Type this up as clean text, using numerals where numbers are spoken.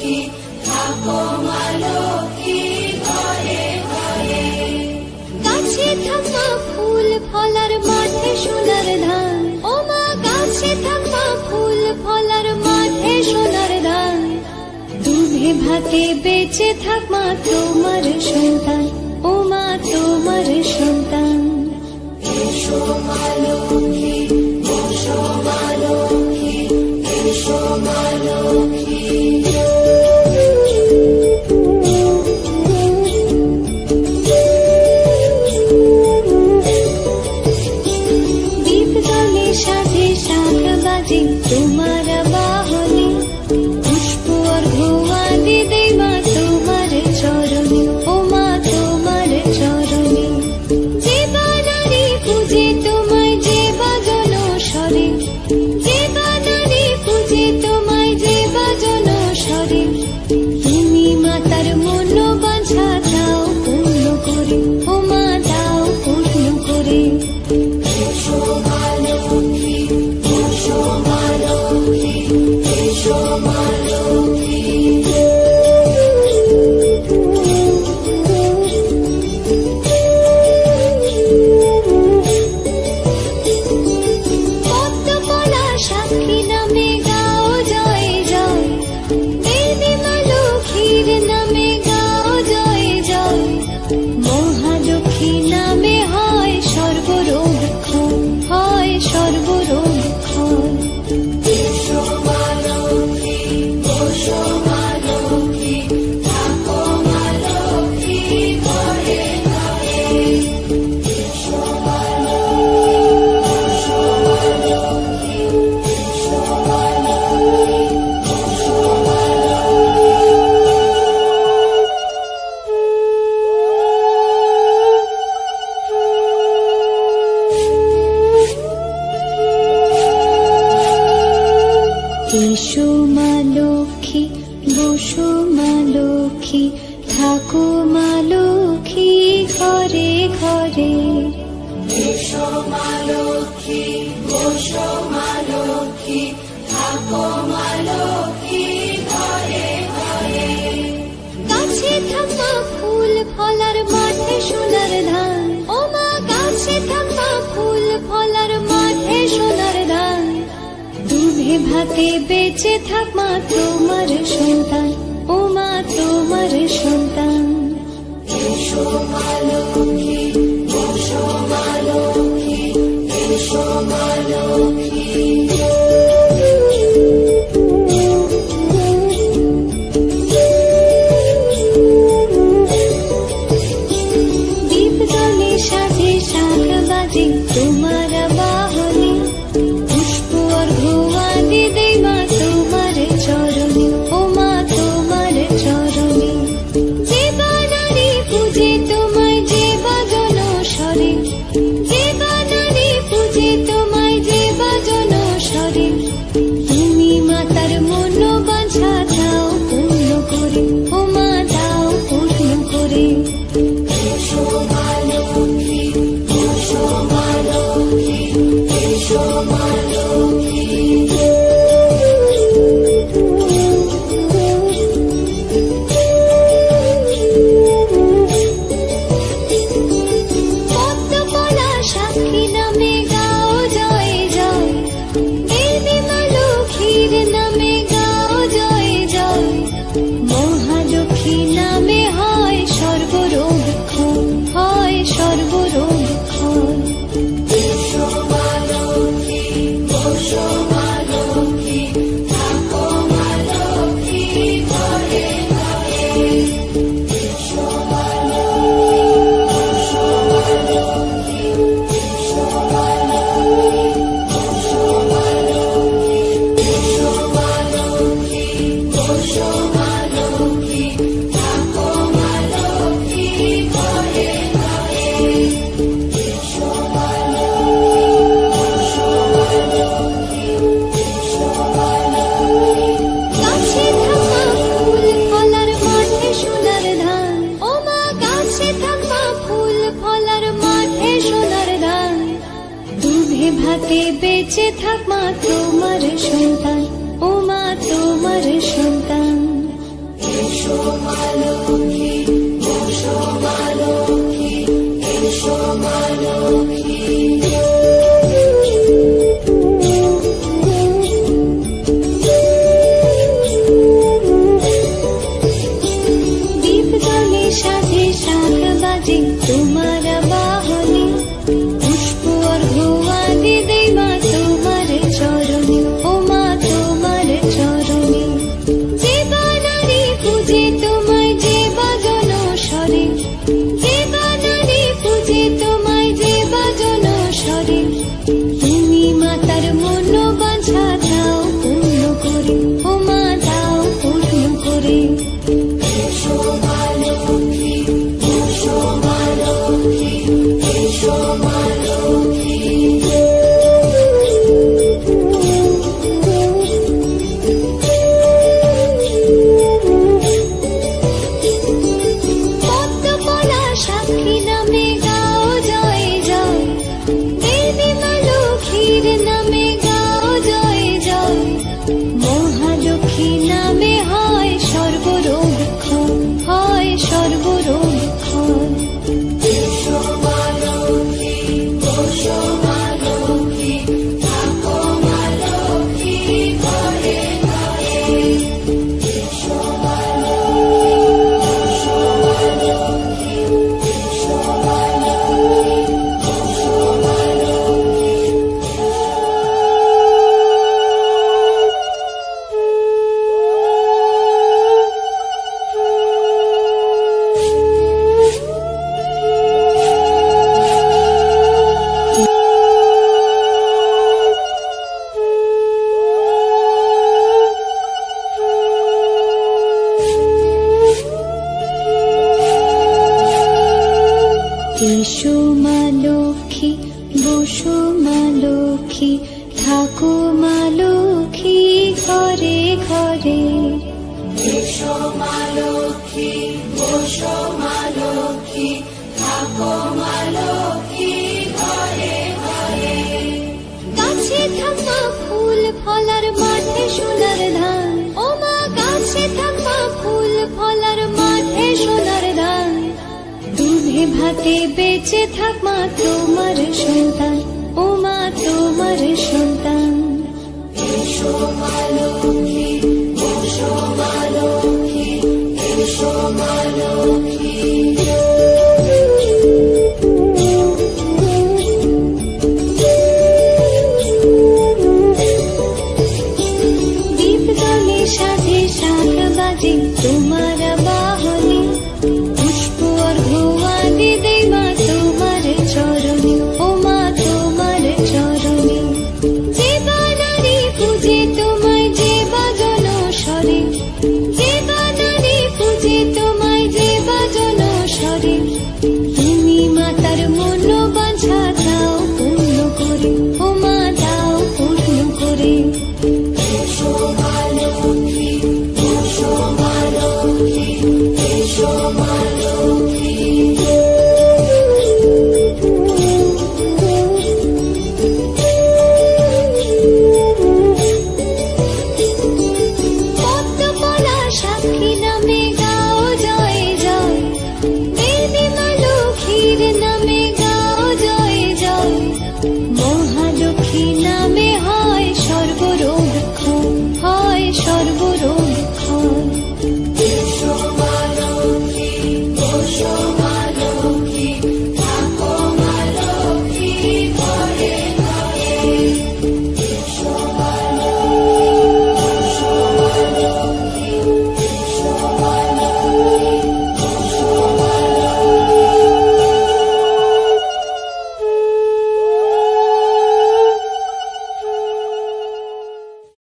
লক্ষ্মী থাকো মা লক্ষ্মী ঘরে ঘরে। গাছে থাকা ফুল ফলার মাঠে সোনার ধান, ও মা গাছে থাকা ফুল ফলার মাঠে সোনার ধান। দুধে ভাতে বেঁচে থাক মা তোমার সন্তান, ও মা তোমার সন্তান। এসো মা লক্ষ্মী, এসো মা লক্ষ্মী, এসো মা লক্ষ্মী। দীপদানে সাথে শাক বাজে তোমার বাহনে, পুষ্প অর্ঘ্য দিদে মা তোমার চরণে, ও মা তোমার চরণে। যে বানারে পূজে তোমায় যে বাজন স্বরে, যে বানারে পূজে তোমায় যে বাজন স্বরে। তুমি মাতার মন বাঁধা দাও পূর্ণ করে, ও মা দাও পূর্ণ করে। এসো মা লক্ষ্মী, এসো মা লক্ষ্মী, এসো মা লক্ষ্মী। পদ্মপলা সাক্ষী নামে গাও জয় জয়, দেবী মা লক্ষ্মীর নামে গাও জয় জয়। মহালক্ষ্মী নামে হয় সর্বরোগ ক্ষয়, হয় সর্বরোগ ক্ষয়। এসো মা লক্ষ্মী, এসো মা লক্ষ্মী থাকো মা লক্ষ্মী ঘরে ঘরে। এসো মা লক্ষ্মী, এসো মা লক্ষ্মী, এসো মা লক্ষ্মী, এসো মা এসো মা লক্ষ্মী, বসো মা লক্ষ্মী থাকো মা লক্ষ্মী ঘরে ঘরে। এসো মা লক্ষ্মী, বসো মা লক্ষ্মী থাকো মা লক্ষ্মী ঘরে ঘরে। গাছে থাকা ফুল ফলার মাঠে সোনার ধান, ও মা গাছে থাকা ফুল ফলার মাঠে সোনার ধান। দুধে ভাতে বেঁচে থাক মা তোমার সন্তান, ও মা তোমার সন্তান। এসো মা লক্ষ্মী, এসো মা লক্ষ্মী, এসো মা লক্ষ্মী। দীপদানে সাথে শাক বাজে তোমার বাহনে, পুষ্প অর্ঘ্য দিদে মা তোমার চরণে, ও মা তোমার চরণে। যে বানারে পূজে তোমায় যে এসো মা লক্ষ্মী, বসো মা লক্ষ্মী, থাকো মা লক্ষ্মী ঘরে ঘরে। এসো মা লক্ষ্মী, বসো মা লক্ষ্মী, থাকো মা লক্ষ্মী ঘরে ঘরে। গাছে থাকা ফুল ফলার মাঠে সোনার ধান, ও মা গাছে থাকা ফুল ফলার মাঠে সোনার ধান। দুধে ভাতে বেঁচে থাক মা তোমার সন্তান, ও মা তোমার সন্তান। এসো মা